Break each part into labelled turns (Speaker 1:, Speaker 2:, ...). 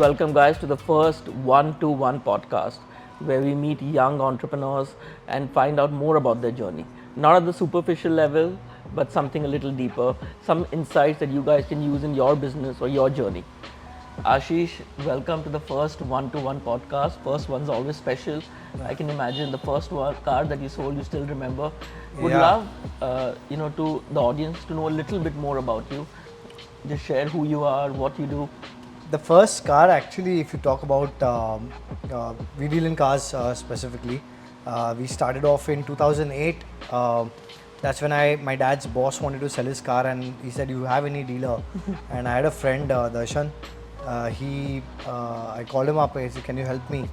Speaker 1: welcome guys to the first one-to-one podcast where we meet young entrepreneurs and find out more about their journey. Not at the superficial level, but something a little deeper, some insights that you guys can use in your business or your journey. Ashish, welcome to the first one-to-one podcast. First one's always special. I can imagine the first car that you sold, you still remember. Would love, to the audience to know a little bit more about you. Just share who you are, what you do.
Speaker 2: The first car, actually, if you talk about, we deal in cars specifically. We started off in 2008. That's when my dad's boss wanted to sell his car, and he said, "You have any dealer?" And I had a friend, Darshan. I called him up. I said, "Can you help me?"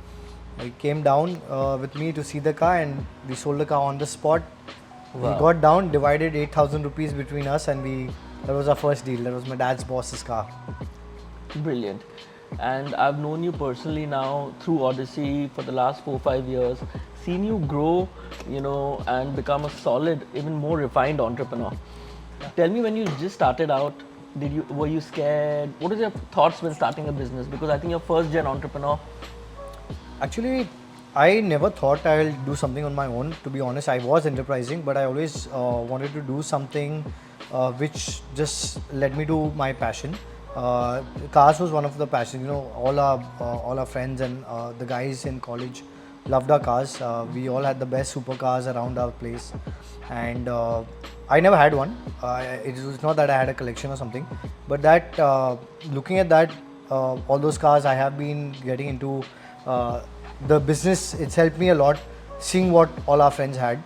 Speaker 2: He came down with me to see the car, and we sold the car on the spot.
Speaker 1: Wow.
Speaker 2: We got down, divided 8,000 rupees between us, and that was our first deal. That was my dad's boss's car.
Speaker 1: Brilliant. And I've known you personally now through Odyssey for the last 4-5 years, seen you grow, and become a solid, even more refined entrepreneur. Tell me, when you just started out, were you scared? What are your thoughts when starting a business? Because I think you're first gen entrepreneur.
Speaker 2: Actually, I never thought I'll do something on my own. To be honest, I was enterprising, but I always wanted to do something which just led me to my passion. Cars was one of the passions. All our friends and the guys in college loved our cars. We all had the best supercars around our place, and I never had one. It was not that I had a collection or something, but that looking at that, all those cars, I have been getting into the business. It's helped me a lot, seeing what all our friends had.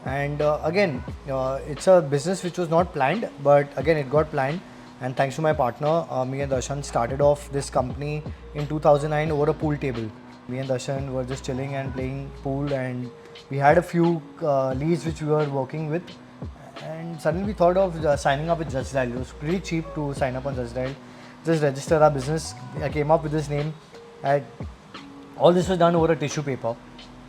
Speaker 2: And again, it's a business which was not planned, but again, it got planned. And thanks to my partner, me and Darshan started off this company in 2009 over a pool table. Me and Darshan were just chilling and playing pool, and we had a few leads which we were working with. And suddenly we thought of signing up with Just Dial. It was pretty cheap to sign up on Just Dial. Just register our business. I came up with this name. All this was done over a tissue paper.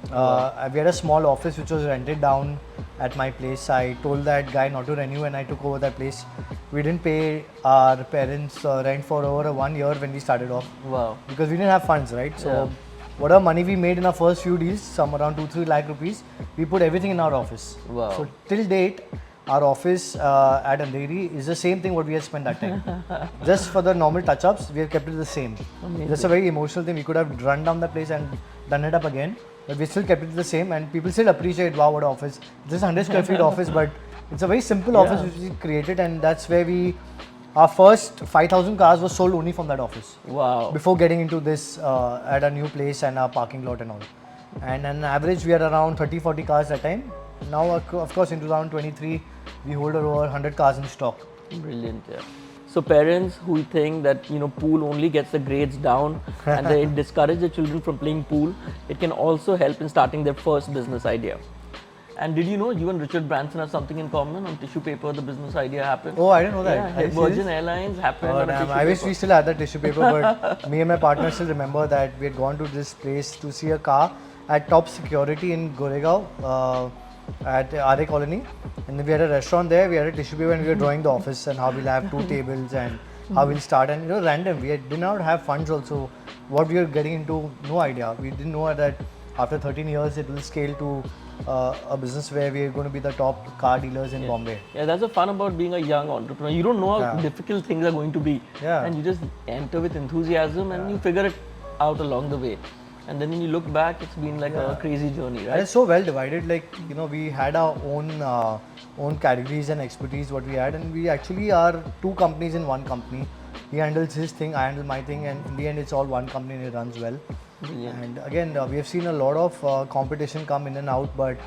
Speaker 2: We had a small office which was rented down at my place. I told that guy not to renew, and I took over that place. We didn't pay our parents rent for over 1 year when we started off.
Speaker 1: Wow.
Speaker 2: Because we didn't have funds, right? So whatever money we made in our first few deals, some around 2-3 lakh rupees, we put everything in our office.
Speaker 1: Wow.
Speaker 2: So till date, our office at Andheri is the same thing what we had spent that time. Just for the normal touch-ups, we have kept it the same.
Speaker 1: Amazing.
Speaker 2: That's a very emotional thing. We could have run down the place and done it up again, but we still kept it the same, and people still appreciate, wow, what office. This is 100 square feet office, but it's a very simple office which we created, and that's where our first 5,000 cars was sold only from that office.
Speaker 1: Wow.
Speaker 2: Before getting into this at a new place and our parking lot and all. And on average, we had around 30-40 cars that time. Now, of course, in 2023, we hold over 100 cars in stock.
Speaker 1: Brilliant, yeah. So parents who think that pool only gets the grades down and they discourage their children from playing pool, it can also help in starting their first business idea. And did you know you and Richard Branson have something in common? On tissue paper, the business idea happened.
Speaker 2: Oh, I didn't know that.
Speaker 1: Yeah, Virgin Airlines happened on a tissue
Speaker 2: I wish
Speaker 1: paper.
Speaker 2: we still had that tissue paper, but me and my partner still remember that we had gone to this place to see a car at top security in Goregaon at RA Colony, and then we had a restaurant there. We had a tissue paper, and we were drawing the office and how we'll have 2 tables and how we'll start. And random. We did not have funds also. What we were getting into, no idea. We didn't know that after 13 years it will scale to a business where we are going to be the top car dealers in Bombay.
Speaker 1: Yeah, that's the fun about being a young entrepreneur. You don't know how difficult things are going to be, and you just enter with enthusiasm and you figure it out along the way. And then when you look back, it's been like a crazy journey, right?
Speaker 2: And it's so well divided. We had our own categories and expertise what we had, and we actually are 2 companies in one company. He handles his thing, I handle my thing, and in the end, it's all one company and it runs well.
Speaker 1: Brilliant.
Speaker 2: And again, we have seen a lot of competition come in and out, but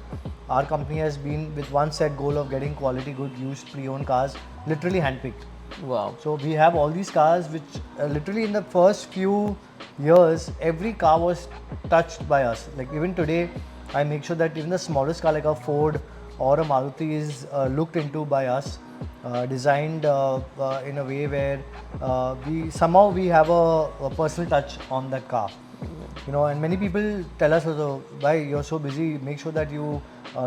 Speaker 2: our company has been with one set goal of getting quality, good, used, pre-owned cars, literally handpicked.
Speaker 1: Wow.
Speaker 2: So we have all these cars which literally in the first few years, every car was touched by us. Like even today, I make sure that even the smallest car like a Ford or a Maruti is looked into by us, designed in a way where we have a personal touch on that car. And many people tell us also, why you're so busy, make sure that you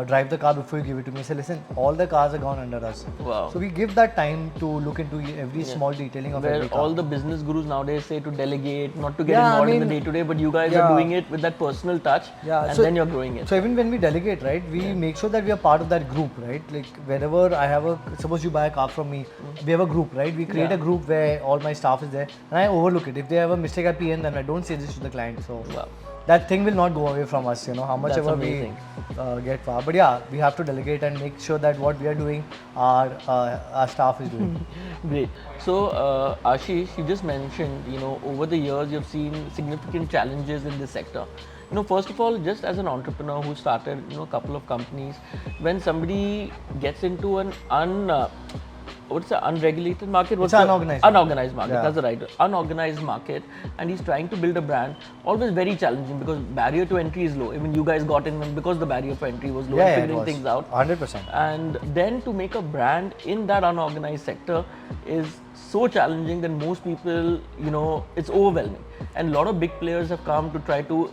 Speaker 2: drive the car before you give it to me. Say, listen, all the cars are gone under us.
Speaker 1: Wow.
Speaker 2: So we give that time to look into every small detailing of
Speaker 1: Where
Speaker 2: every car.
Speaker 1: all the business gurus nowadays say to delegate, not to get
Speaker 2: Yeah, I
Speaker 1: involved in the
Speaker 2: mean,
Speaker 1: day-to-day, but you guys
Speaker 2: yeah.
Speaker 1: are doing it with that personal touch, and
Speaker 2: so,
Speaker 1: then you're growing it.
Speaker 2: So even when we delegate, right, we make sure that we are part of that group, right? Like whenever I have suppose you buy a car from me, we have a group, right? We create a group where all my staff is there, and I overlook it. If they have a mistake at PN, then I don't say this to the client. So that thing will not go away from us, how much
Speaker 1: That's
Speaker 2: ever
Speaker 1: amazing.
Speaker 2: we get far. But yeah, we have to delegate and make sure that what we are doing, our staff is doing.
Speaker 1: Great. So, Ashish, you just mentioned, over the years you've seen significant challenges in this sector. First of all, just as an entrepreneur who started, a couple of companies, when somebody gets into an what's the unregulated market?
Speaker 2: It's unorganized.
Speaker 1: Unorganized market.
Speaker 2: Yeah.
Speaker 1: That's the right. Unorganized market, and he's trying to build a brand. Always very challenging because barrier to entry is low. Even you guys got in because the barrier for entry was low. Figuring things out.
Speaker 2: 100%.
Speaker 1: And then to make a brand in that unorganized sector is so challenging that most people, it's overwhelming. And a lot of big players have come to try to,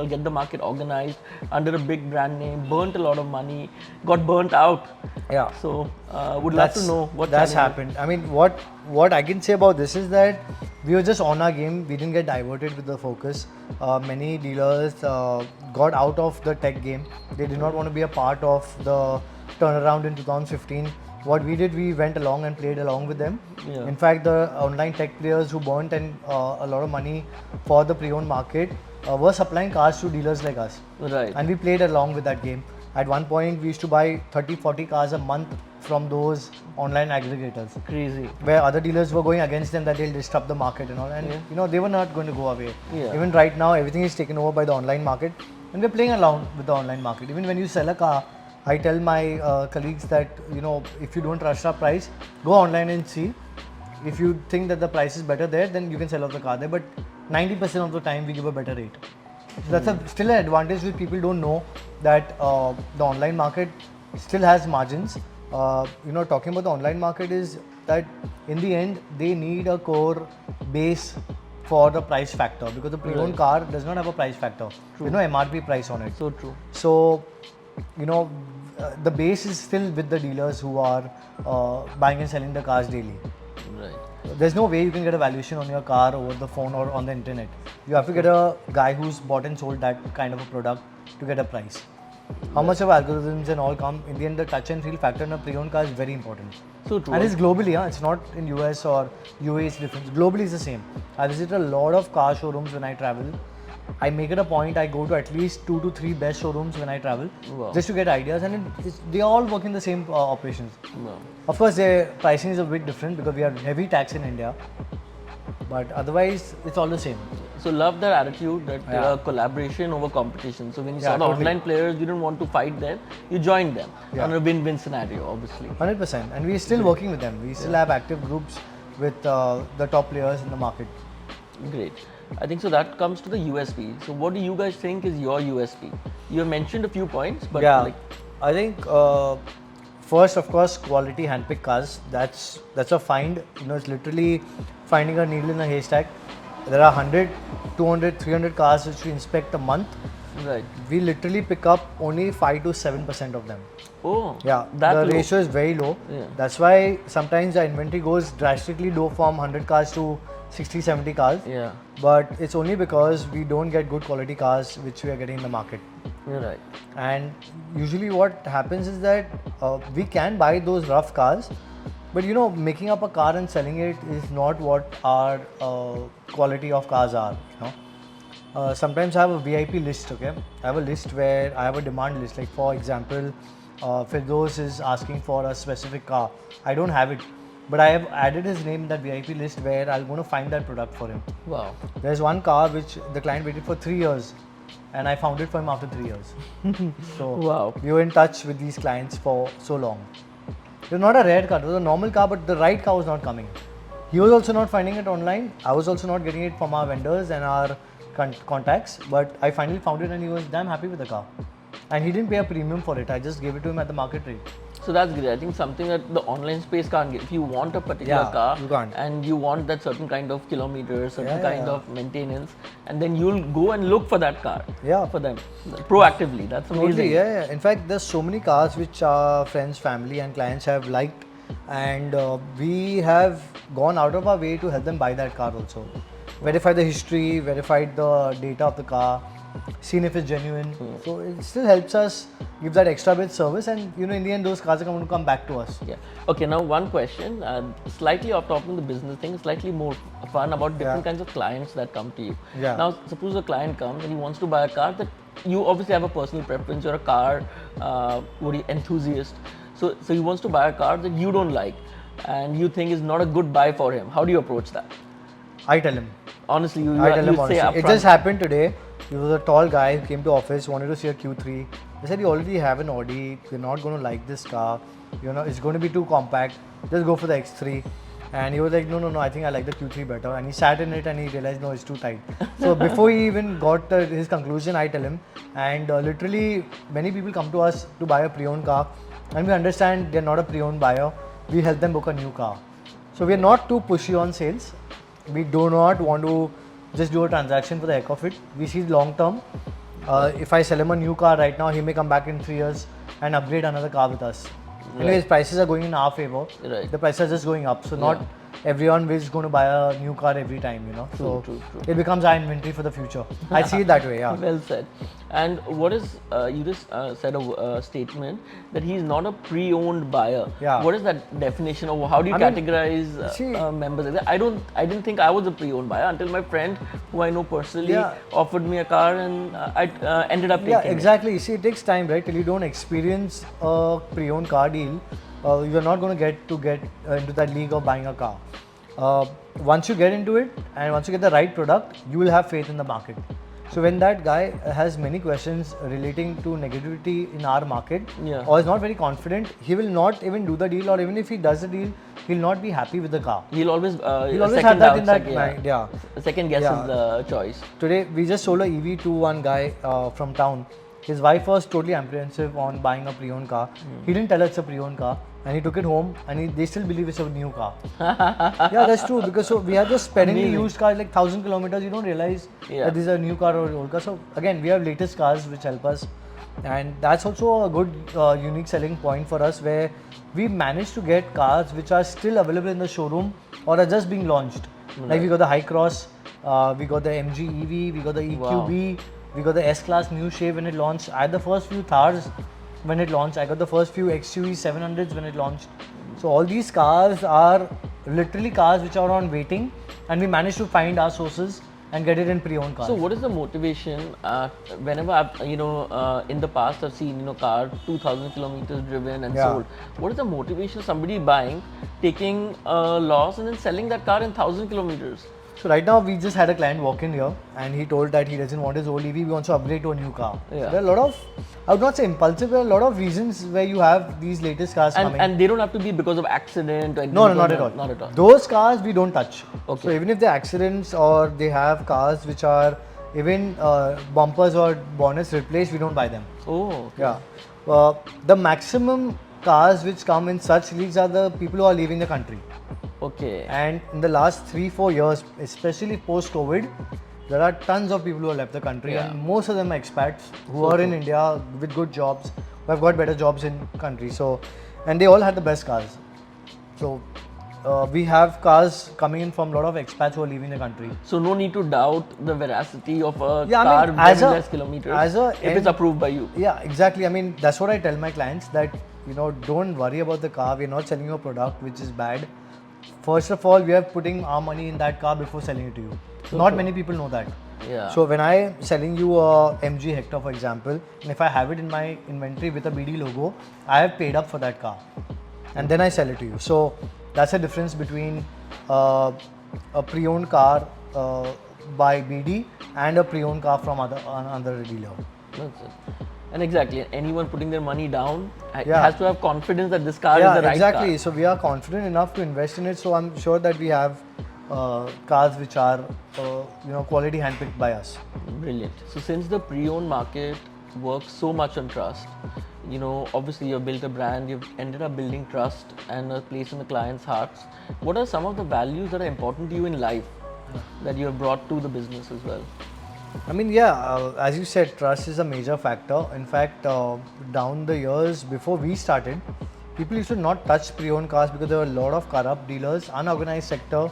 Speaker 1: get the market organized under a big brand name, burnt a lot of money, got burnt out.
Speaker 2: Yeah.
Speaker 1: So, would love to know what
Speaker 2: that's happened. I mean, what I can say about this is that we were just on our game. We didn't get diverted with the focus. Many dealers got out of the tech game. They did not want to be a part of the turnaround in 2015. What we did, we went along and played along with them.
Speaker 1: Yeah.
Speaker 2: In fact, the online tech players who burnt a lot of money for the pre-owned market were supplying cars to dealers like us.
Speaker 1: Right.
Speaker 2: And we played along with that game. At one point, we used to buy 30-40 cars a month from those online aggregators.
Speaker 1: Crazy.
Speaker 2: Where other dealers were going against them that they'll disrupt the market and all. And they were not going to go away.
Speaker 1: Yeah.
Speaker 2: Even right now, everything is taken over by the online market. And we're playing along with the online market. Even when you sell a car, I tell my colleagues that, if you don't trust our price, go online and see. If you think that the price is better there, then you can sell off the car there. But 90% of the time, we give a better rate. So that's still an advantage which people don't know, that the online market still has margins. Talking about the online market is that in the end, they need a core base for the price factor, because the pre-owned car does not have a price factor. There's no MRP price on it.
Speaker 1: So true.
Speaker 2: So, the base is still with the dealers who are buying and selling the cars daily.
Speaker 1: Right.
Speaker 2: There's no way you can get a valuation on your car over the phone or on the internet. You have to get a guy who's bought and sold that kind of a product to get a price. How much of algorithms and all come, in the end, the touch and feel factor in a pre-owned car is very important.
Speaker 1: So true.
Speaker 2: And it's globally, it's not in US or UAE, it's different. Globally, it's the same. I visit a lot of car showrooms when I travel. I make it a point, I go to at least 2 to 3 best showrooms when I travel, just to get ideas, and they all work in the same operations.
Speaker 1: Wow.
Speaker 2: Of course, their pricing is a bit different because we have heavy tax in India, but otherwise, it's all the same.
Speaker 1: So love that attitude that collaboration over competition. So when you saw the online players, you didn't want to fight them, you joined them on a win-win scenario, obviously.
Speaker 2: 100%, and we're still working with them. We still have active groups with the top players in the market.
Speaker 1: Great. I think so that comes to the USP. So what do you guys think is your USP? You have mentioned a few points, but
Speaker 2: I think first, of course, quality handpicked cars. That's a find. It's literally finding a needle in a haystack. There are 100, 200, 300 cars which we inspect a month.
Speaker 1: Right.
Speaker 2: We literally pick up only 5 to 7% of them.
Speaker 1: Oh.
Speaker 2: Yeah.
Speaker 1: The
Speaker 2: ratio is very low.
Speaker 1: Yeah.
Speaker 2: That's why sometimes the inventory goes drastically low from 100 cars to 60, 70 cars.
Speaker 1: Yeah.
Speaker 2: But it's only because we don't get good quality cars which we are getting in the market.
Speaker 1: You're right.
Speaker 2: And usually what happens is that we can buy those rough cars, but making up a car and selling it is not what our quality of cars are. Sometimes I have a VIP list, okay? I have a list where I have a demand list. Like for example, Firdaus is asking for a specific car. I don't have it, but I have added his name in that VIP list where I'm going to find that product for him.
Speaker 1: Wow.
Speaker 2: There's one car which the client waited for 3 years, and I found it for him after 3 years. So
Speaker 1: wow.
Speaker 2: We were in touch with these clients for so long. It was not a rare car, it was a normal car, but the right car was not coming. He was also not finding it online. I was also not getting it from our vendors and our contacts, but I finally found it and he was damn happy with the car. And he didn't pay a premium for it. I just gave it to him at the market rate.
Speaker 1: So that's great. I think something that the online space can't give. If you want a particular
Speaker 2: Yeah,
Speaker 1: car
Speaker 2: you can't.
Speaker 1: and you want that certain kind of kilometers, certain
Speaker 2: Yeah,
Speaker 1: kind
Speaker 2: yeah.
Speaker 1: of maintenance, and then you'll go and look for that car
Speaker 2: Yeah.
Speaker 1: for them proactively. That's amazing.
Speaker 2: Totally, yeah. In fact, there's so many cars which our friends, family, and clients have liked, and we have gone out of our way to help them buy that car also. Verify the history, verified the data of the car, seen if it's genuine. So it still helps us give that extra bit service, and in the end, those cars are going to come back to us.
Speaker 1: Yeah. Okay. Now one question, slightly off topic of the business thing, slightly more fun about different kinds of clients that come to you.
Speaker 2: Yeah.
Speaker 1: Now, suppose a client comes and he wants to buy a car that you obviously have a personal preference. You're a car enthusiast. So he wants to buy a car that you don't like, and you think is not a good buy for him. How do you approach that?
Speaker 2: I tell him.
Speaker 1: Honestly, you
Speaker 2: I tell him
Speaker 1: say
Speaker 2: honestly. It
Speaker 1: upfront.
Speaker 2: just happened today. He was a tall guy who came to office, wanted to see a Q3. I said, you already have an Audi. You're not going to like this car. It's going to be too compact. Just go for the X3. And he was like, no, I think I like the Q3 better. And he sat in it and he realized, no, it's too tight. So before he even got his conclusion, I tell him. And literally, many people come to us to buy a pre-owned car. And we understand they're not a pre-owned buyer. We help them book a new car. So we're not too pushy on sales. We do not want to just do a transaction for the heck of it. We see long term. If I sell him a new car right now, he may come back in 3 years and upgrade another car with us. Anyways, prices are going in our favor.
Speaker 1: Right.
Speaker 2: The prices are just going up. So not everyone is going to buy a new car every time, So
Speaker 1: True.
Speaker 2: it becomes our inventory for the future. I see it that way, yeah.
Speaker 1: Well said. And what is you just said a statement that he's not a pre-owned buyer.
Speaker 2: Yeah.
Speaker 1: What is that definition, or how do you categorize members? I didn't think I was a pre-owned buyer until my friend, who I know personally, offered me a car, and I ended up taking
Speaker 2: Yeah,
Speaker 1: it.
Speaker 2: exactly. See, it takes time, right? Till you don't experience a pre-owned car deal, you're not going to get into that league of buying a car. Once you get into it, and once you get the right product, you will have faith in the market. So when that guy has many questions relating to negativity in our market, or is not very confident, he will not even do the deal, or even if he does the deal, he'll not be happy with the car.
Speaker 1: He'll always
Speaker 2: have that in that mind. Yeah.
Speaker 1: Second guess is the choice.
Speaker 2: Today we just sold a EV to one guy from town. His wife was totally apprehensive on buying a pre-owned car. He didn't tell us it's a pre-owned car, and he took it home, and they still believe it's a new car. Yeah, that's true, because we are just sparingly used cars, like 1,000 kilometers. You don't realize that this is a new car or old car. So again, we have latest cars which help us, and that's also a good unique selling point for us, where we manage to get cars which are still available in the showroom or are just being launched. Like we got the High Cross, we got the MG EV, we got the EQB. We got the S-Class new shape when it launched. I had the first few Thars when it launched. I got the first few XUV 700s when it launched. So all these cars are literally cars which are on waiting, and we managed to find our sources and get it in pre-owned cars.
Speaker 1: So what is the motivation? Whenever I've in the past I've seen car 2,000 kilometers driven and sold. What is the motivation of somebody buying, taking a loss, and then selling that car in 1,000 kilometers?
Speaker 2: So right now we just had a client walk in here, and he told that he doesn't want his old EV, he wants to upgrade to a new car.
Speaker 1: Yeah.
Speaker 2: So there are a lot of, I would not say impulsive, there are a lot of reasons where you have these latest cars coming.
Speaker 1: And they don't have to be because of accident or
Speaker 2: No, not at all.
Speaker 1: Not at all.
Speaker 2: Those cars we don't touch.
Speaker 1: Okay.
Speaker 2: So even if they're accidents, or they have cars which are even bumpers or bonnets replaced, we don't buy them.
Speaker 1: Oh. Okay.
Speaker 2: Yeah. The maximum cars which come in such leagues are the people who are leaving the country.
Speaker 1: Okay.
Speaker 2: And in the last 3-4 years, especially post-COVID, there are tons of people who have left the country, and most of them are expats who are in India with good jobs, who have got better jobs in country. So, and they all had the best cars. So we have cars coming in from a lot of expats who are leaving the country.
Speaker 1: So no need to doubt the veracity of a car with less kilometers if it's approved by you.
Speaker 2: Yeah, exactly. I mean, that's what I tell my clients, that don't worry about the car. We're not selling you a product which is bad. First of all, we are putting our money in that car before selling it to you. Not many people know that.
Speaker 1: Yeah.
Speaker 2: So when I'm selling you a MG Hector, for example, and if I have it in my inventory with a BD logo, I have paid up for that car, and then I sell it to you. So that's the difference between a pre-owned car by BD and a pre-owned car from another dealer.
Speaker 1: That's it. And exactly, anyone putting their money down has to have confidence that this car is the right
Speaker 2: exactly.
Speaker 1: car.
Speaker 2: So we are confident enough to invest in it. So I'm sure that we have cars which are quality handpicked by us.
Speaker 1: Brilliant. So since the pre-owned market works so much on trust. You know, obviously you've built a brand, you've ended up building trust and a place in the client's hearts. What are some of the values that are important to you in life that you have brought to the business as well?
Speaker 2: I mean, yeah, as you said, trust is a major factor. In fact, down the years before we started, people used to not touch pre-owned cars because there were a lot of corrupt dealers, unorganized sector,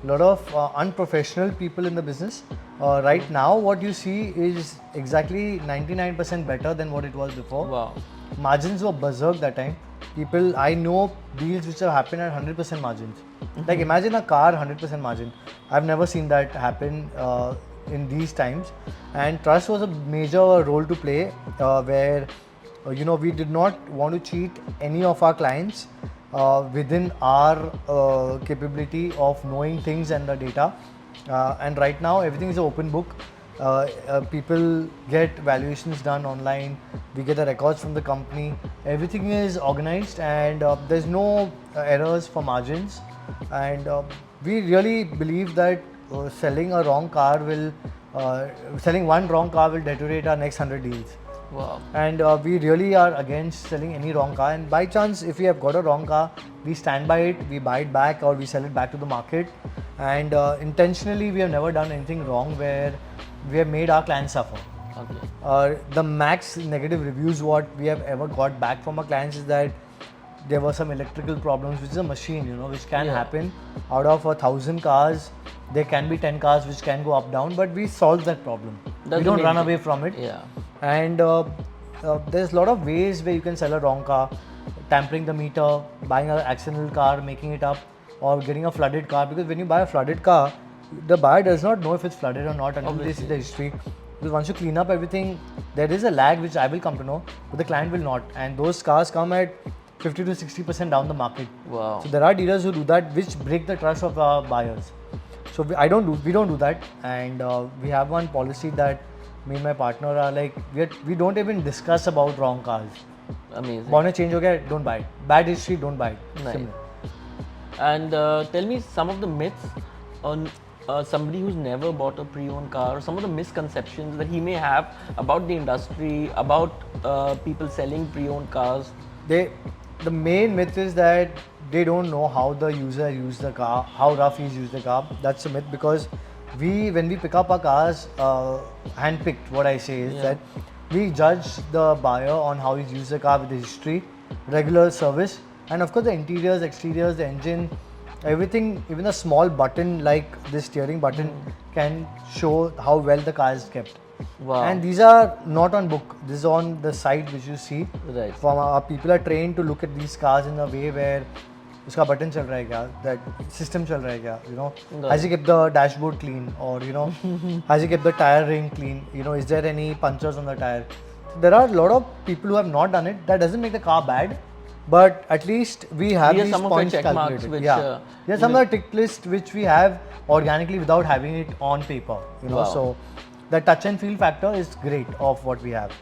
Speaker 2: a lot of unprofessional people in the business. Right now, what you see is exactly 99% better than what it was before.
Speaker 1: Wow.
Speaker 2: Margins were berserk that time. People, I know deals which have happened at 100% margins. Like imagine a car 100% margin. I've never seen that happen in these times. And trust was a major role to play where we did not want to cheat any of our clients within our capability of knowing things and the data. And right now everything is an open book. People get valuations done online. We get the records from the company. Everything is organized, and there's no errors for margins. And we really believe that selling a wrong car will, selling one wrong car will deteriorate our next 100 deals.
Speaker 1: Wow.
Speaker 2: And we really are against selling any wrong car. And by chance, if we have got a wrong car, we stand by it, we buy it back, or we sell it back to the market. And intentionally, we have never done anything wrong where we have made our clients suffer.
Speaker 1: Okay.
Speaker 2: The max negative reviews what we have ever got back from our clients is that there were some electrical problems, which is a machine, which can happen. Out of 1,000 cars, there can be 10 cars which can go up down, but we solve that problem.
Speaker 1: That's
Speaker 2: we don't run
Speaker 1: amazing.
Speaker 2: away from it.
Speaker 1: Yeah.
Speaker 2: And there's a lot of ways where you can sell a wrong car: tampering the meter, buying an accidental car, making it up, or getting a flooded car. Because when you buy a flooded car, the buyer does not know if it's flooded or not until they see the history. Because once you clean up everything, there is a lag which I will come to know, but the client will not. And those cars come at 50 to 60% down the market.
Speaker 1: Wow.
Speaker 2: So there are dealers who do that, which break the trust of our buyers. So we don't do that, and we have one policy that me and my partner are like, we don't even discuss about wrong cars.
Speaker 1: Amazing.
Speaker 2: Bonnet change ho gaya, don't buy it. Bad history, don't buy it.
Speaker 1: Nice.
Speaker 2: Similar.
Speaker 1: And tell me some of the myths on somebody who's never bought a pre-owned car, or some of the misconceptions that he may have about the industry, about people selling pre-owned cars.
Speaker 2: The main myth is that they don't know how the user used the car, how rough he's used the car. That's a myth, because when we pick up our cars, hand-picked, what I say is that we judge the buyer on how he's used the car with the history, regular service, and of course the interiors, exteriors, the engine, everything. Even a small button like this steering button can show how well the car is kept.
Speaker 1: Wow.
Speaker 2: And these are not on book. This is on the site which you see.
Speaker 1: Right.
Speaker 2: From our people are trained to look at these cars in a way where उसका button चल रहा है क्या, that system चल रहा है क्या, has he kept the dashboard clean, or has he kept the tire ring clean, is there any punctures on the tire. There are a lot of people who have not done it. That doesn't make the car bad, but at least we have these
Speaker 1: some
Speaker 2: points
Speaker 1: of the check marks
Speaker 2: calculated.
Speaker 1: which,
Speaker 2: There's some of the tick list which we have organically without having it on paper.
Speaker 1: Wow.
Speaker 2: So the touch and feel factor is great of what we have.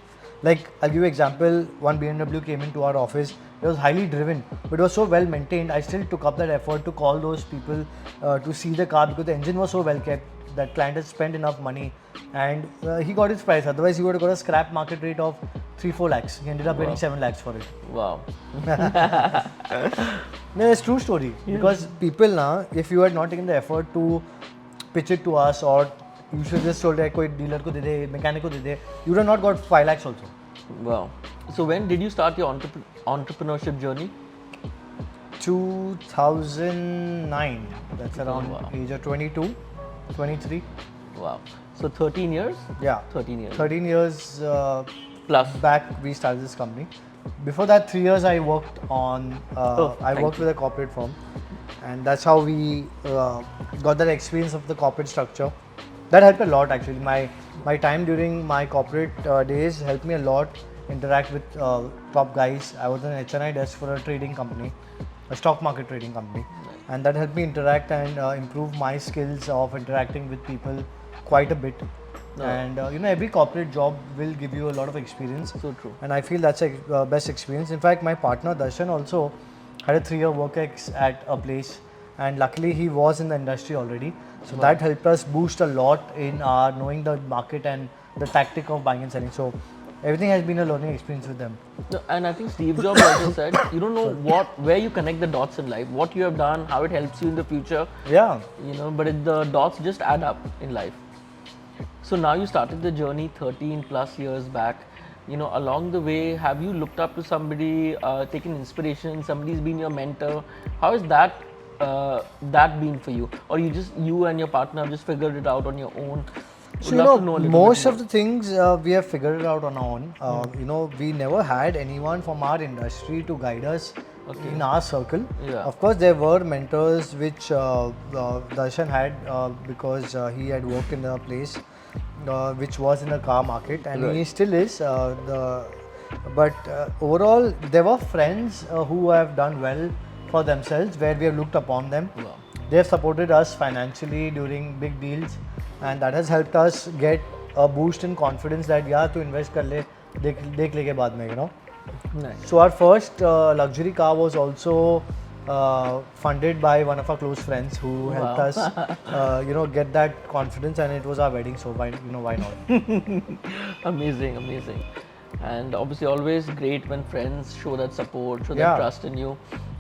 Speaker 2: Like, I'll give you an example. One BMW came into our office. It was highly driven, but it was so well maintained. I still took up that effort to call those people to see the car, because the engine was so well kept. That client had spent enough money, and he got his price. Otherwise, he would have got a scrap market rate of 3-4 lakhs. He ended up getting 7 lakhs for it.
Speaker 1: Wow.
Speaker 2: No, it's true story. Because people now, if you had not taken the effort to pitch it to us, or you should just told koi dealer ko de de, mechanic ko de de, you would have not got 5 lakhs also.
Speaker 1: Wow. So when did you start your entrepreneurship journey?
Speaker 2: 2009. That's around age of 22, 23.
Speaker 1: Wow. So 13 years?
Speaker 2: Yeah.
Speaker 1: 13 years.
Speaker 2: 13 years
Speaker 1: Plus.
Speaker 2: back we started this company. Before that, 3 years I worked on, I worked with a corporate firm, and that's how we got that experience of the corporate structure. That helped a lot actually. My time during my corporate days helped me a lot interact with top guys. I was on an HNI desk for a trading company, a stock market trading company, and that helped me interact and improve my skills of interacting with people quite a bit. And every corporate job will give you a lot of experience.
Speaker 1: So true.
Speaker 2: And I feel that's a best experience. In fact, my partner Darshan also had a 3-year work ex at a place, and luckily he was in the industry already. So that helped us boost a lot in our knowing the market and the tactic of buying and selling. So everything has been a learning experience with them.
Speaker 1: No, and I think Steve Jobs also said, you don't know where you connect the dots in life, what you have done, how it helps you in the future.
Speaker 2: Yeah.
Speaker 1: But the dots just add up in life. So now you started the journey 13 plus years back. Along the way, have you looked up to somebody, taken inspiration? Somebody's been your mentor. How has that been for you? Or you and your partner have just figured it out on your own? Would
Speaker 2: So,
Speaker 1: love to know a little
Speaker 2: most
Speaker 1: bit
Speaker 2: of the things we have figured it out on our own. We never had anyone from our industry to guide us in our circle.
Speaker 1: Yeah.
Speaker 2: Of course, there were mentors which Darshan had because he had worked in a place which was in the car market, and he still is. But overall, there were friends who have done well for themselves, where we have looked upon them.
Speaker 1: Wow.
Speaker 2: They have supported us financially during big deals, and that has helped us get a boost in confidence that to invest kar le, dekh lege baad mein,
Speaker 1: Nice.
Speaker 2: So our first luxury car was also funded by one of our close friends who helped us, get that confidence, and it was our wedding. So why not?
Speaker 1: Amazing. And obviously, always great when friends show that support, show that trust in you.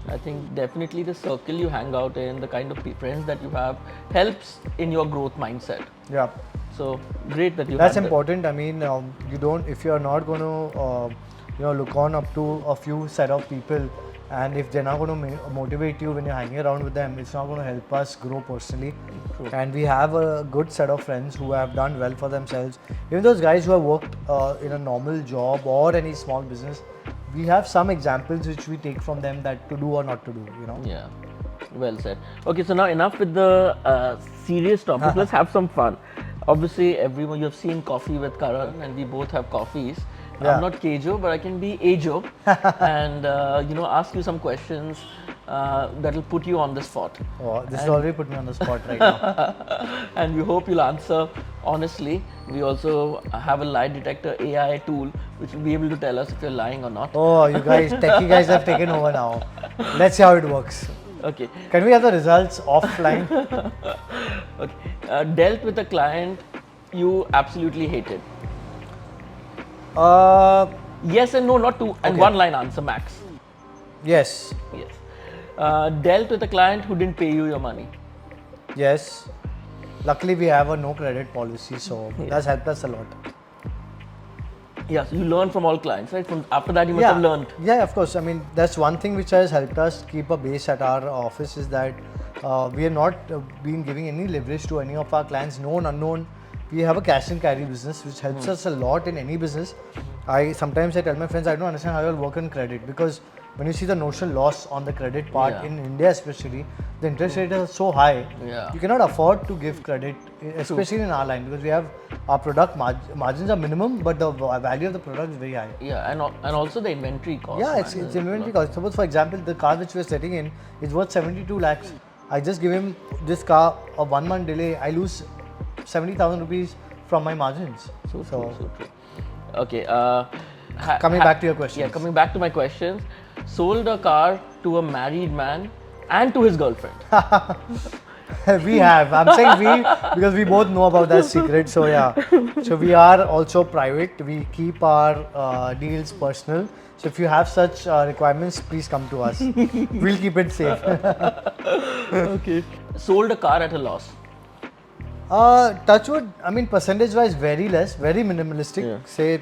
Speaker 1: I think definitely the circle you hang out in, the kind of friends that you have, helps in your growth mindset.
Speaker 2: Yeah.
Speaker 1: So great that you.
Speaker 2: That's important. I mean, you don't, if you're not going to, look on up to a few set of people, and if they're not going to motivate you when you're hanging around with them, it's not going to help us grow personally.
Speaker 1: True.
Speaker 2: And we have a good set of friends who have done well for themselves. Even those guys who have worked in a normal job or any small business, we have some examples which we take from them, that to do or not to do.
Speaker 1: Yeah, well said. Okay, so now enough with the serious topic. Let's have some fun. Obviously, everyone, you have seen Coffee with Karan, and we both have coffees. I'm not Kejo, but I can be Ajo, and ask you some questions that'll put you on the spot.
Speaker 2: Oh, this has already put me on the spot right now.
Speaker 1: And we hope you'll answer honestly. We also have a lie detector AI tool which will be able to tell us if you're lying or not.
Speaker 2: Oh, you guys, techie guys have taken over now. Let's see how it works.
Speaker 1: Okay.
Speaker 2: Can we have the results offline?
Speaker 1: Okay. Dealt with a client you absolutely hated. Yes and no, not two, and one line answer max.
Speaker 2: Yes.
Speaker 1: Yes. Dealt with a client who didn't pay you your money.
Speaker 2: Yes. Luckily, we have a no credit policy, so that's helped us a lot.
Speaker 1: Yes, you learn from all clients, right? From after that, you must have learned.
Speaker 2: Yeah, of course. I mean, that's one thing which has helped us keep a base at our office, is that we are not been giving any leverage to any of our clients, known, unknown. We have a cash and carry business, which helps us a lot in any business. Sometimes I tell my friends, I don't understand how you all work on credit, because when you see the notional loss on the credit part in India especially, the interest rate is so high, you cannot afford to give credit, especially in our line, because we have our product margins are minimum, but the value of the product is very high.
Speaker 1: Yeah, and also the inventory cost.
Speaker 2: Yeah, it's inventory cost. Suppose, for example, the car which we are setting in is worth 72 lakhs. I just give him this car a 1 month delay, I lose 70,000 rupees from my margins.
Speaker 1: So true. Okay.
Speaker 2: Coming back to your question.
Speaker 1: Yeah, coming back to my questions. Sold a car to a married man and to his girlfriend.
Speaker 2: We have. I'm saying we because we both know about that secret. So yeah. So we are also private. We keep our deals personal. So if you have such requirements, please come to us. We'll keep it safe.
Speaker 1: Okay. Sold a car at a loss.
Speaker 2: Touchwood, I mean, percentage-wise, very less, very minimalistic. Say,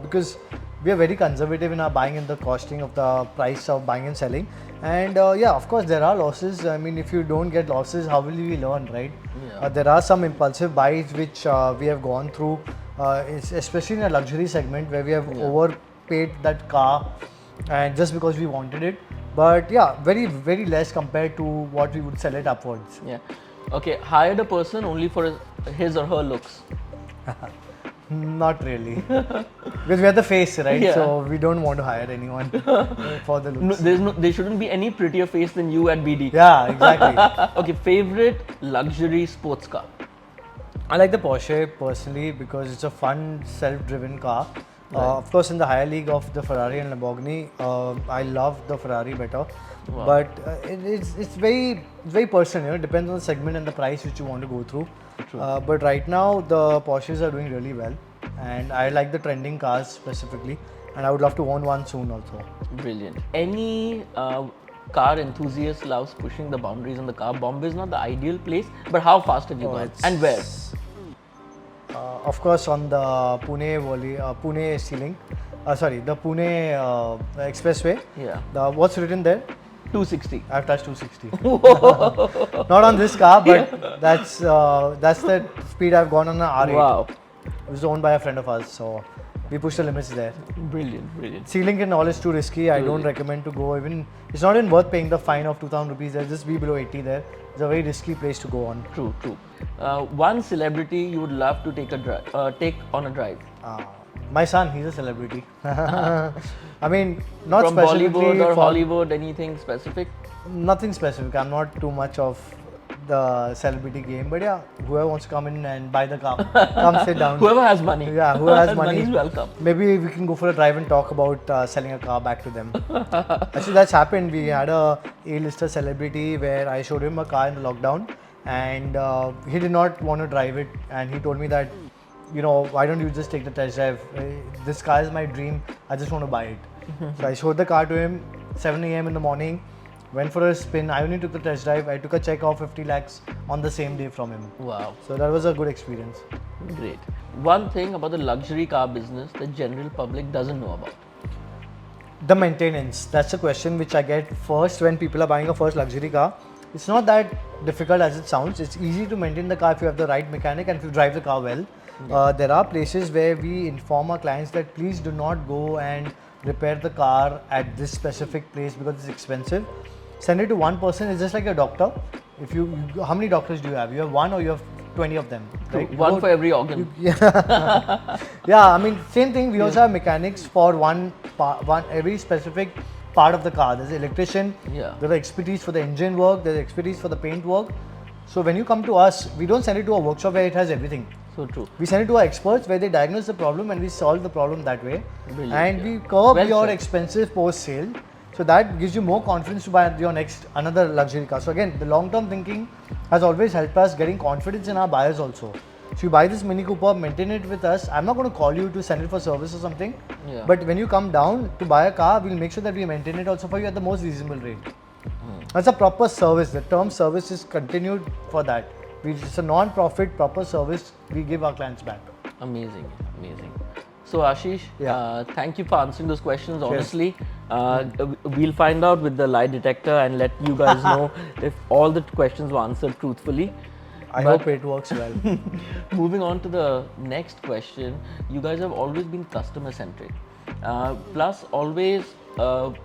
Speaker 2: because we are very conservative in our buying and the costing of the price of buying and selling. And of course, there are losses. I mean, if you don't get losses, how will we learn, right? There are some impulsive buys which we have gone through, especially in a luxury segment where we have overpaid that car, and just because we wanted it. But yeah, very, very less compared to what we would sell it upwards.
Speaker 1: Yeah. Okay, hired a person only for his or her looks.
Speaker 2: Not really, because we are the face, right? So we don't want to hire anyone for the looks.
Speaker 1: There shouldn't be any prettier face than you at BD.
Speaker 2: Yeah, exactly.
Speaker 1: Okay, favorite luxury sports car.
Speaker 2: I like the Porsche personally because it's a fun, self-driven car. Of course, in the higher league of the Ferrari and Lamborghini, I love the Ferrari better. Wow. But it's very personal. It depends on the segment and the price which you want to go through. But right now the Porsches are doing really well. and I like the trending cars specifically, and I would love to own one soon also.
Speaker 1: Brilliant. Any car enthusiast loves pushing the boundaries in the car. Bombay is not the ideal place, but how fast have you gone and where?
Speaker 2: Of course, on the Pune ceiling, the Pune expressway.
Speaker 1: Yeah.
Speaker 2: What's written there?
Speaker 1: 260.
Speaker 2: I've touched 260. Not on this car, but that's the speed I've gone on an R8.
Speaker 1: Wow.
Speaker 2: It was owned by a friend of ours, so we push the limits there.
Speaker 1: Brilliant, brilliant.
Speaker 2: Ceiling and all is too risky. I don't recommend to go. Even it's not even worth paying the fine of 2,000 rupees. There, just be below 80 there. It's a very risky place to go on.
Speaker 1: True, true. One celebrity you would love to take on a drive.
Speaker 2: My son, he's a celebrity. I mean, not
Speaker 1: From
Speaker 2: specifically
Speaker 1: Bollywood or
Speaker 2: for
Speaker 1: Hollywood, anything specific?
Speaker 2: nothing specific. I'm not too much of the celebrity game, but yeah, whoever wants to come in and buy the car, come sit down.
Speaker 1: Whoever has money.
Speaker 2: Yeah, whoever has money
Speaker 1: is welcome.
Speaker 2: Maybe we can go for a drive and talk about selling a car back to them. Actually, that's happened. We had a A-lister celebrity where I showed him a car in the lockdown, and he did not want to drive it, and he told me that, you know, why don't you just take the test drive? This car is my dream. I just want to buy it. So I showed the car to him 7 a.m. in the morning. Went for a spin. I only took the test drive. I took a check of 50 lakhs on the same day from him.
Speaker 1: Wow.
Speaker 2: So that was a good experience.
Speaker 1: Great. One thing about the luxury car business the general public doesn't know about.
Speaker 2: The maintenance. That's a question which I get first when people are buying a first luxury car. It's not that difficult as it sounds. It's easy to maintain the car if you have the right mechanic and if you drive the car well. There are places where we inform our clients that please do not go and repair the car at this specific place because it's expensive. Send it to one person. It's just like a doctor. If you how many doctors do you have? You have one or you have 20 of them, right?
Speaker 1: One for every organ.
Speaker 2: Yeah, I mean, same thing. We also have mechanics for one every specific part of the car. There's an electrician.
Speaker 1: Yeah.
Speaker 2: There are expertise for the engine work. There's expertise for the paint work. So when you come to us, we don't send it to a workshop where it has everything.
Speaker 1: So true.
Speaker 2: We send it to our experts where they diagnose the problem and we solve the problem that way.
Speaker 1: Brilliant,
Speaker 2: And
Speaker 1: yeah.
Speaker 2: we curb
Speaker 1: Well
Speaker 2: your
Speaker 1: said.
Speaker 2: expenses post sale. So that gives you more confidence to buy your next another luxury car. So again, the long-term thinking has always helped us getting confidence in our buyers also. So you buy this Mini Cooper, maintain it with us. I'm not going to call you to send it for service or something.
Speaker 1: Yeah.
Speaker 2: But when you come down to buy a car, we'll make sure that we maintain it also for you at the most reasonable rate. That's a proper service. The term service is continued for that. It's a non-profit proper service we give our clients back.
Speaker 1: Amazing, amazing. So Ashish, thank you for answering those questions honestly. We'll find out with the lie detector and let you guys know if all the questions were answered truthfully.
Speaker 2: I hope it works well.
Speaker 1: Moving on to the next question, you guys have always been customer centric. Plus always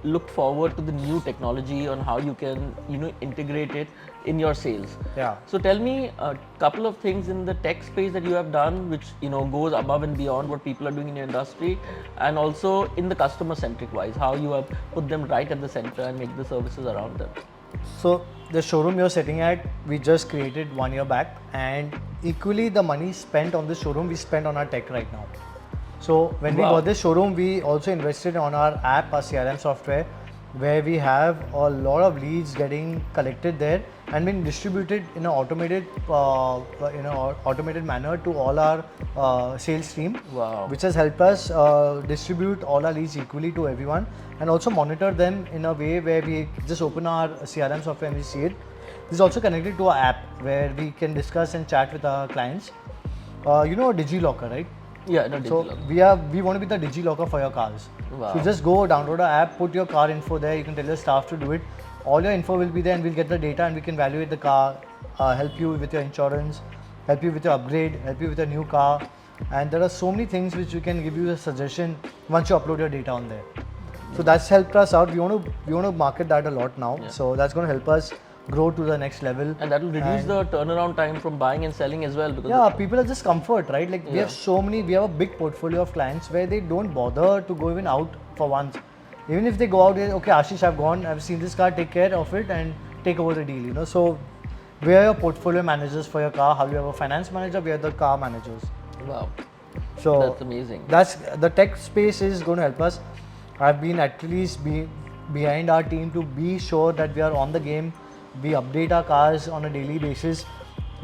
Speaker 1: looked forward to the new technology on how you can integrate it in your sales.
Speaker 2: Yeah.
Speaker 1: So tell me a couple of things in the tech space that you have done which goes above and beyond what people are doing in your industry, and also in the customer centric wise, how you have put them right at the center and make the services around them.
Speaker 2: So the showroom you're sitting at, we just created 1 year back, and equally the money spent on this showroom we spend on our tech right now. So when we got this showroom, we also invested on our app, our CRM software, where we have a lot of leads getting collected there and being distributed in an automated manner to all our sales team.
Speaker 1: Wow.
Speaker 2: Which has helped us distribute all our leads equally to everyone and also monitor them in a way where we just open our CRM software and we see it. This is also connected to our app where we can discuss and chat with our clients. DigiLocker, right?
Speaker 1: Yeah, no,
Speaker 2: So we want to be the DigiLocker for your cars.
Speaker 1: Wow.
Speaker 2: So just go download our app, put your car info there. You can tell your staff to do it. All your info will be there, and we'll get the data, and we can evaluate the car, help you with your insurance, help you with your upgrade, help you with your new car. And there are so many things which we can give you a suggestion once you upload your data on there. So that's helped us out. We want to market that a lot now. So that's going to help us grow to the next level.
Speaker 1: And that will reduce the turnaround time from buying and selling as well. Because
Speaker 2: people are just comfort, right? Like we have a big portfolio of clients where they don't bother to go even out for once. Even if they go out, okay, Ashish, I've seen this car, take care of it and take over the deal, So we are your portfolio managers for your car. How you have a finance manager, we are the car managers.
Speaker 1: Wow.
Speaker 2: So
Speaker 1: that's amazing.
Speaker 2: That's the tech space is going to help us. I've been at least behind our team to be sure that we are on the game. We update our cars on a daily basis.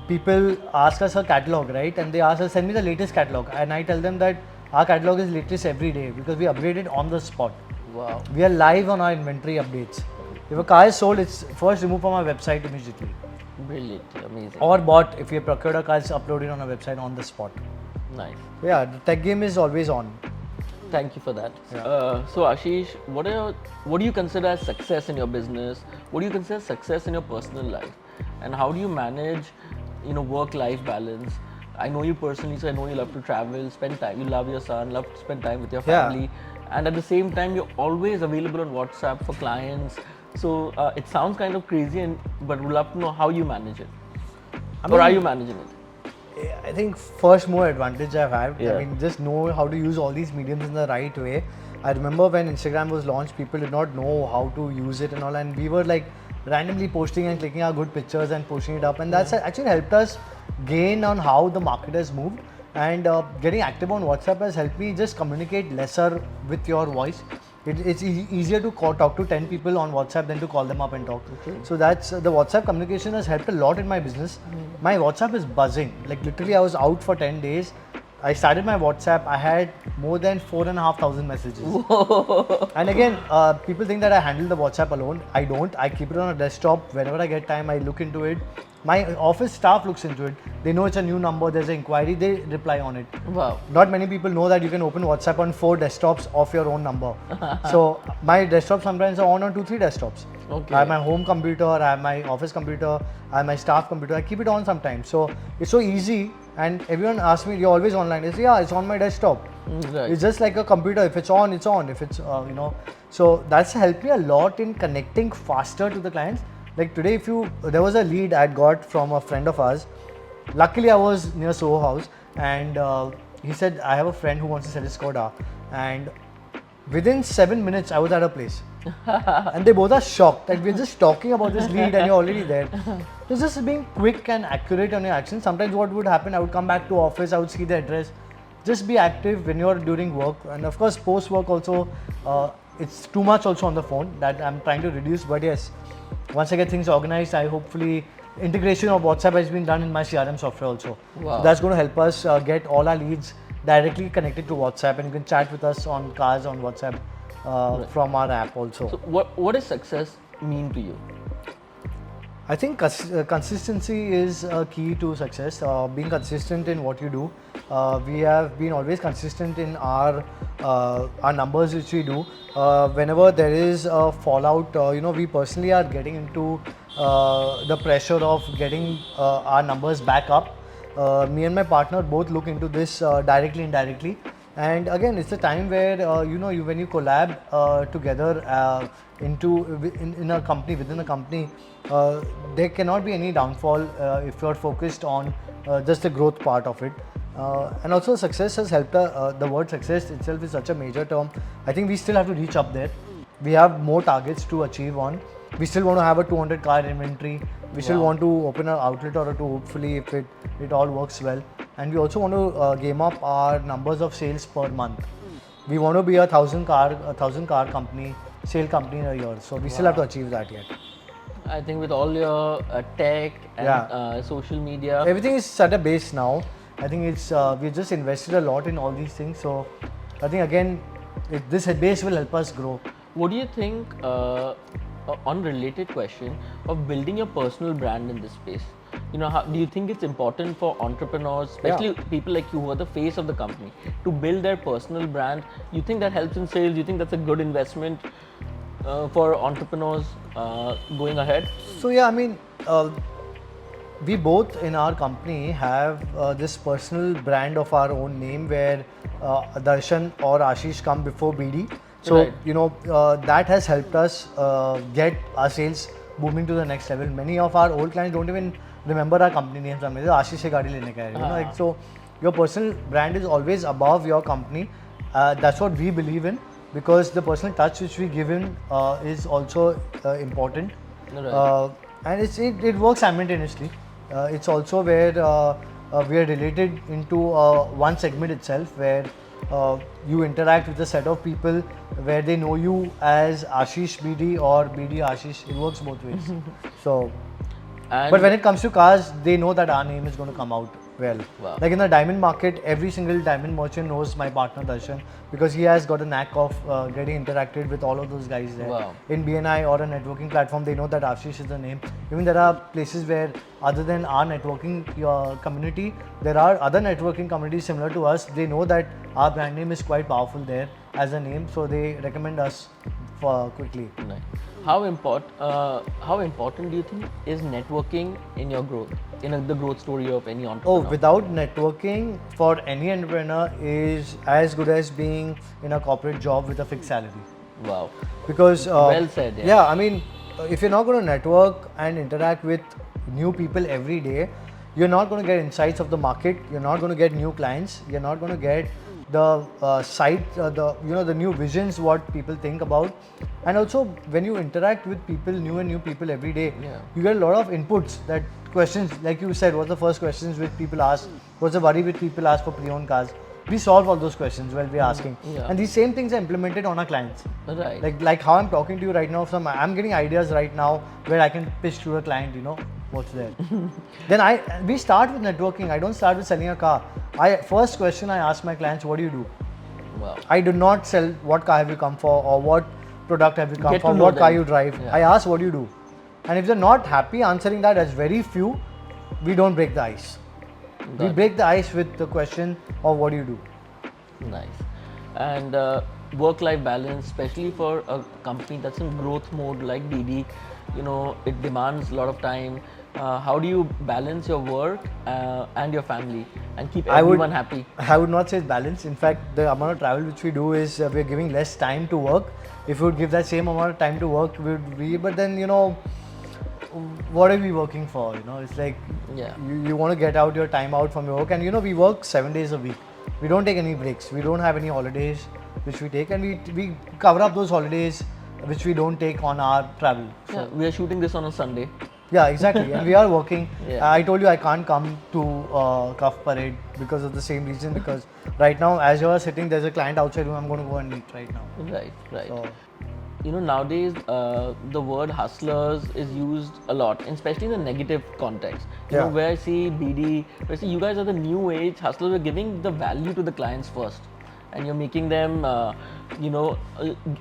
Speaker 2: people ask us a catalog, right? And they ask us, send me the latest catalog. And I tell them that our catalog is latest every day because we upgrade it on the spot.
Speaker 1: Wow.
Speaker 2: We are live on our inventory updates. If a car is sold, it's first removed from our website immediately.
Speaker 1: Brilliant. Amazing.
Speaker 2: Or bought, if you have procured a car, it's uploaded on our website on the spot.
Speaker 1: Nice.
Speaker 2: So yeah, the tech game is always on.
Speaker 1: Thank you for that.
Speaker 2: Yeah.
Speaker 1: So Ashish, what do you consider as success in your business? What do you consider success in your personal life? And how do you manage, work-life balance? I know you personally, so I know you love to travel, spend time. You love your son, love to spend time with your family, and at the same time, you're always available on WhatsApp for clients. So it sounds kind of crazy, but we'd love to know how you manage it. Or are you managing it?
Speaker 2: I think first more advantage I've had.
Speaker 1: Yeah.
Speaker 2: I mean, just know how to use all these mediums in the right way. I remember when Instagram was launched, people did not know how to use it and all, and we were like randomly posting and clicking our good pictures and posting it up, and that's actually helped us gain on how the market has moved. And getting active on WhatsApp has helped me just communicate lesser with your voice. It's easier to talk to 10 people on WhatsApp than to call them up and talk.
Speaker 1: Okay.
Speaker 2: So that's the WhatsApp communication has helped a lot in my business. My WhatsApp is buzzing. Like literally, I was out for 10 days. I started my WhatsApp. I had more than 4,500 messages.
Speaker 1: Whoa.
Speaker 2: And again, people think that I handle the WhatsApp alone. I don't. I keep it on a desktop. Whenever I get time, I look into it. My office staff looks into it. They know it's a new number, there's an inquiry, they reply on it.
Speaker 1: Wow.
Speaker 2: Not many people know that you can open WhatsApp on 4 desktops of your own number. So my desktops sometimes are on 2-3 desktops.
Speaker 1: Okay.
Speaker 2: I have my home computer, I have my office computer, I have my staff computer. I keep it on sometimes. So it's so easy, and everyone asks me, you're always online. I say, yeah, it's on my desktop.
Speaker 1: Right.
Speaker 2: It's just like a computer. If it's on, it's on. If it's, So that's helped me a lot in connecting faster to the clients. Like today, there was a lead I got from a friend of ours. Luckily, I was near Soho House, and he said, I have a friend who wants to sell his Skoda. And within 7 minutes, I was at a place. And they both are shocked that we're just talking about this lead and you're already there. So just being quick and accurate on your actions. Sometimes what would happen, I would come back to office, I would see the address. Just be active when you're during work. And of course, post work also, it's too much also on the phone that I'm trying to reduce. But yes, once I get things organized, hopefully integration of WhatsApp has been done in my CRM software also.
Speaker 1: Wow.
Speaker 2: So that's going to help us get all our leads directly connected to WhatsApp, and you can chat with us on cars on WhatsApp from our app also.
Speaker 1: So what does success mean to you?
Speaker 2: I think consistency is a key to success. Being consistent in what you do. We have been always consistent in our numbers which we do. Whenever there is a fallout, we personally are getting into the pressure of getting our numbers back up. Me and my partner both look into this directly, indirectly. And again, it's a time where when you collab together in a company, within a company, there cannot be any downfall if you're focused on just the growth part of it. And also, success has helped. The word success itself is such a major term. I think we still have to reach up there. We have more targets to achieve on. We still want to have a 200 car inventory. We still want to open an outlet or two, hopefully, if it all works well. And we also want to game up our numbers of sales per month. We want to be a 1,000 car company, sale company in a year. So we still have to achieve that yet.
Speaker 1: I think with all your tech and social media,
Speaker 2: everything is at a base now. I think it's we just invested a lot in all these things. So I think again, this base will help us grow.
Speaker 1: What do you think, unrelated question, of building your personal brand in this space? How do you think it's important for entrepreneurs, especially people like you who are the face of the company, to build their personal brand? You think that helps in sales? You think that's a good investment for entrepreneurs going ahead?
Speaker 2: So yeah, I mean, we both in our company have this personal brand of our own name where Darshan or Ashish come before BD. So that has helped us get our sales booming to the next level. Many of our old clients don't even remember our company names. Ashish se gaadi lene ka hai. So your personal brand is always above your company. That's what we believe in, because the personal touch which we give in is also important.
Speaker 1: Right.
Speaker 2: And it works simultaneously. It's also where we are related into one segment itself, where you interact with a set of people where they know you as Ashish BD or BD Ashish. It works both ways. So
Speaker 1: And
Speaker 2: But when it comes to cars, they know that our name is going to come out well.
Speaker 1: Wow.
Speaker 2: Like in the diamond market, every single diamond merchant knows my partner Darshan because he has got a knack of getting interacted with all of those guys there.
Speaker 1: Wow.
Speaker 2: In BNI or a networking platform, they know that Ashish is the name. Even there are places where, other than our networking community, there are other networking communities similar to us. They know that our brand name is quite powerful there as a name, so they recommend us for quickly.
Speaker 1: Nice. How important do you think is networking in your growth, in the growth story of any
Speaker 2: Oh,
Speaker 1: entrepreneur?
Speaker 2: without networking for any entrepreneur is as good as being in a corporate job with a fixed salary.
Speaker 1: Wow.
Speaker 2: Because
Speaker 1: Well said, yeah.
Speaker 2: yeah, I mean, if you're not going to network and interact with new people every day, you're not going to get insights of the market. You're not going to get new clients. You're not going to get the the new visions what people think about. And also when you interact with people, new people every day,
Speaker 1: Yeah.
Speaker 2: you get a lot of inputs. That questions, like you said, what's the first questions which people ask? What's the worry which people ask for pre-owned cars? We solve all those questions while we're asking,
Speaker 1: Yeah.
Speaker 2: and these same things are implemented on our clients.
Speaker 1: Right.
Speaker 2: Like how I'm talking to you right now, I'm getting ideas right now where I can pitch to a client, what's there. Then we start with networking. I don't start with selling a car. First question I ask my clients, what do you do?
Speaker 1: Wow.
Speaker 2: I do not sell what car have you come for or what product have you come
Speaker 1: Get to
Speaker 2: for,
Speaker 1: know
Speaker 2: what car
Speaker 1: them.
Speaker 2: you drive.
Speaker 1: Yeah.
Speaker 2: I ask what do you do. And if they're not happy answering that, as very few, we don't break the ice. We
Speaker 1: Got it.
Speaker 2: break the ice with the question of what do you do.
Speaker 1: Nice. And work-life balance, especially for a company that's in growth mode like DD, it demands a lot of time. How do you balance your work and your family and keep everyone happy?
Speaker 2: I would not say it's balance. In fact, the amount of travel which we do is we're giving less time to work. If we would give that same amount of time to work, but then what are we working for? It's like
Speaker 1: Yeah.
Speaker 2: you want to get out your time out from your work, and we work 7 days a week. We don't take any breaks. We don't have any holidays which we take, and we cover up those holidays which we don't take on our travel.
Speaker 1: Yeah, we are shooting this on a Sunday.
Speaker 2: Yeah, exactly. And we are working.
Speaker 1: Yeah.
Speaker 2: I told you I can't come to Cuff Parade because of the same reason. Because right now, as you are sitting, there's a client outside whom I'm going to go and meet right now.
Speaker 1: Right, right.
Speaker 2: So,
Speaker 1: Nowadays the word hustlers is used a lot, and especially in the negative context.
Speaker 2: Yeah.
Speaker 1: Where I see BD, where I see you guys are the new age hustlers. Are giving the value to the clients first, and you're making them,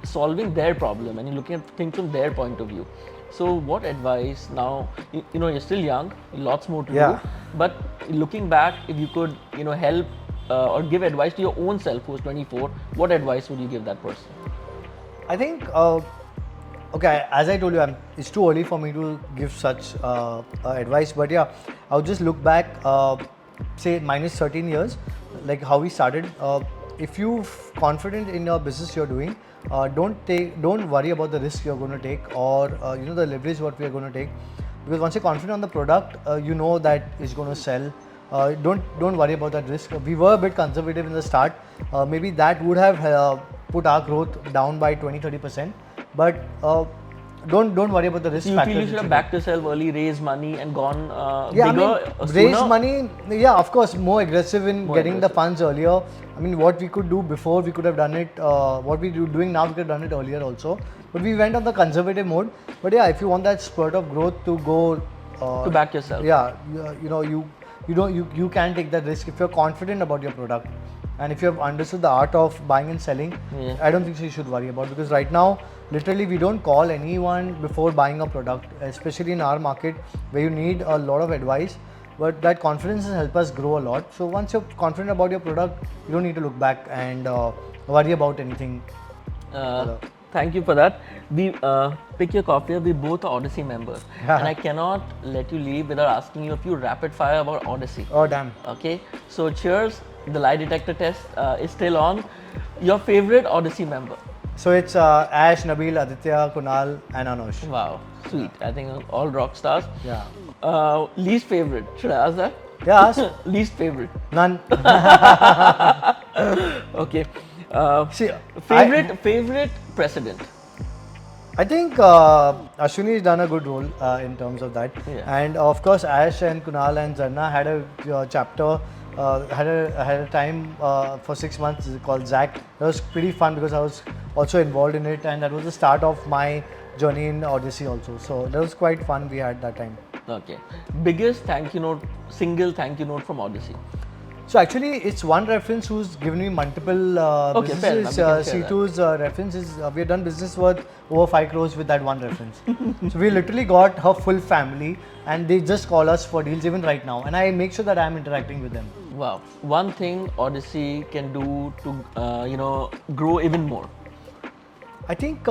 Speaker 1: solving their problem, and you're looking at things from their point of view. So, what advice now? You're still young, lots more to
Speaker 2: Yeah.
Speaker 1: do. But looking back, if you could, help or give advice to your own self who's 24, what advice would you give that person?
Speaker 2: I think, okay, as I told you, it's too early for me to give such advice. But yeah, I'll just look back, say minus 13 years, like how we started. If you're confident in your business you're doing, don't worry about the risk you're going to take or the leverage what we are going to take, because once you're confident on the product, you know that it's going to sell. Don't worry about that risk. We were a bit conservative in the start. Maybe that would have put our growth down by 20-30%. But don't worry about the risk
Speaker 1: So you
Speaker 2: factor.
Speaker 1: feel you should have backed yourself early, raised money, and gone
Speaker 2: Yeah,
Speaker 1: bigger,
Speaker 2: I mean, raise
Speaker 1: sooner?
Speaker 2: money. Yeah, of course, more aggressive in
Speaker 1: More
Speaker 2: getting the
Speaker 1: aggressive.
Speaker 2: funds earlier. I mean, what we could do before, we could have done it. What we're doing now, we could have done it earlier also. But we went on the conservative mode. But yeah, if you want that spurt of growth to go,
Speaker 1: to back yourself.
Speaker 2: yeah, you can take that risk if you're confident about your product, and if you have understood the art of buying and selling.
Speaker 1: Yeah.
Speaker 2: I don't think you should worry about, because right now, literally, we don't call anyone before buying a product, especially in our market where you need a lot of advice. But that confidence has helped us grow a lot. So once you're confident about your product, you don't need to look back and worry about anything.
Speaker 1: Thank you for that. We pick your coffee. We both are Odyssey members, and I cannot let you leave without asking you a few rapid fire about Odyssey.
Speaker 2: Oh damn!
Speaker 1: Okay, so cheers. The lie detector test is still on. Your favorite Odyssey member?
Speaker 2: So it's Ash, Nabil, Aditya, Kunal, and Anush.
Speaker 1: Wow, sweet. I think all rock stars.
Speaker 2: Yeah.
Speaker 1: Least favorite? Should I ask that?
Speaker 2: Yeah. Ask.
Speaker 1: Least favorite.
Speaker 2: None.
Speaker 1: Okay.
Speaker 2: See,
Speaker 1: Favorite president?
Speaker 2: I think Ashwini has done a good role in terms of that.
Speaker 1: Yeah.
Speaker 2: And of course, Ash and Kunal and Zarna had a chapter, had a time for 6 months called Zach. That was pretty fun because I was also involved in it, and that was the start of my journey in Odyssey also. So that was quite fun we had that time.
Speaker 1: Okay. Biggest thank you note, single thank you note from Odyssey.
Speaker 2: So actually, it's one reference who's given me multiple
Speaker 1: Okay, fair enough,
Speaker 2: businesses.
Speaker 1: we can share that.
Speaker 2: C2's reference is we have done business worth over 5 crores with that one reference. So we literally got her full family, and they just call us for deals even right now. And I make sure that I'm interacting with them.
Speaker 1: Wow. One thing Odyssey can do to, grow even more.
Speaker 2: I think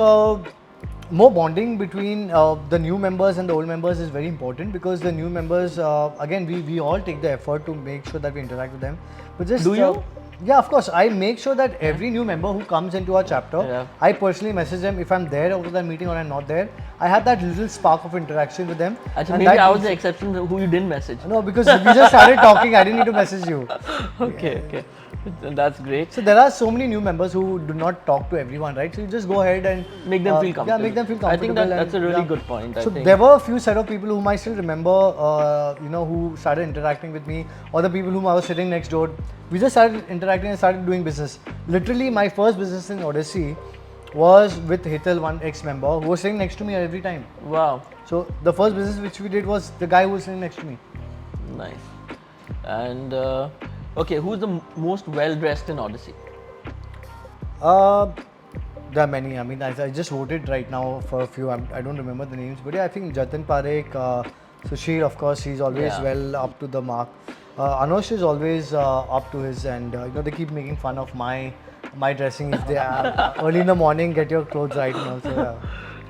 Speaker 2: more bonding between the new members and the old members is very important, because the new members, again, we all take the effort to make sure that we interact with them. But just
Speaker 1: Do you?
Speaker 2: Yeah, of course. I make sure that every new member who comes into our chapter,
Speaker 1: Yeah.
Speaker 2: I personally message them if I'm there over that meeting or I'm not there. I have that little spark of interaction with them.
Speaker 1: Actually,
Speaker 2: and
Speaker 1: maybe
Speaker 2: that
Speaker 1: I was
Speaker 2: gives-
Speaker 1: the exception who you didn't message.
Speaker 2: No, because we just started talking. I didn't need to message you.
Speaker 1: Okay. That's great.
Speaker 2: So there are so many new members who do not talk to everyone, right? So you just go ahead and
Speaker 1: Make them feel comfortable.
Speaker 2: Yeah, make them feel comfortable.
Speaker 1: I think that,
Speaker 2: and-
Speaker 1: that's a really
Speaker 2: yeah.
Speaker 1: good point. I
Speaker 2: So
Speaker 1: think.
Speaker 2: there were a few set of people whom I still remember, who started interacting with me, or the people whom I was sitting next door. We just started interacting and started doing business. Literally, my first business in Odyssey was with Hital, one ex-member, who was sitting next to me every time.
Speaker 1: Wow.
Speaker 2: So the first business which we did was the guy who was sitting next to me.
Speaker 1: Nice. And okay, who's the most well dressed in Odyssey?
Speaker 2: There are many. I mean, I just voted right now for a few. I don't remember the names, but yeah, I think Jatin Parekh, Sushil, of course, he's always
Speaker 1: Yeah.
Speaker 2: well up to the mark. Anosh is always up to his, and they keep making fun of my dressing if they are early in the morning. Get your clothes right, and also. Yeah.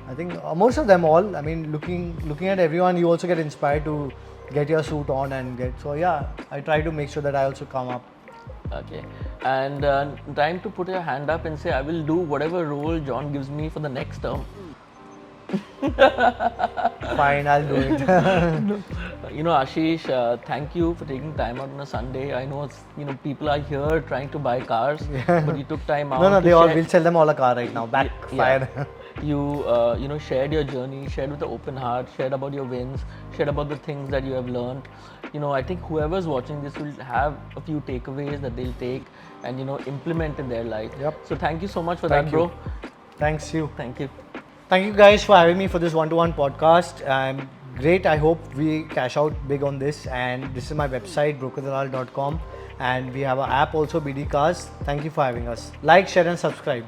Speaker 2: I think most of them all. I mean, looking at everyone, you also get inspired to get your suit on and get. So yeah, I try to make sure that I also come up.
Speaker 1: Okay. And time to put your hand up and say, I will do whatever role John gives me for the next term.
Speaker 2: Fine, I'll do it.
Speaker 1: Ashish, thank you for taking time out on a Sunday. I know people are here trying to buy cars, but you took time out.
Speaker 2: No,
Speaker 1: to share-
Speaker 2: we'll sell them all a car right now. Backfire.
Speaker 1: Yeah. You shared your journey, shared with an open heart, shared about your wins, shared about the things that you have learned. I think whoever's watching this will have a few takeaways that they'll take and implement in their life.
Speaker 2: Yep.
Speaker 1: So thank you so much for
Speaker 2: Thank
Speaker 1: that, bro.
Speaker 2: you. Thanks you.
Speaker 1: Thank you.
Speaker 2: Thank you guys for having me for this one-to-one podcast. Great. I hope we cash out big on this. And this is my website, brokerdalal.com. And we have an app also, BD Cars. Thank you for having us. Like, share and subscribe.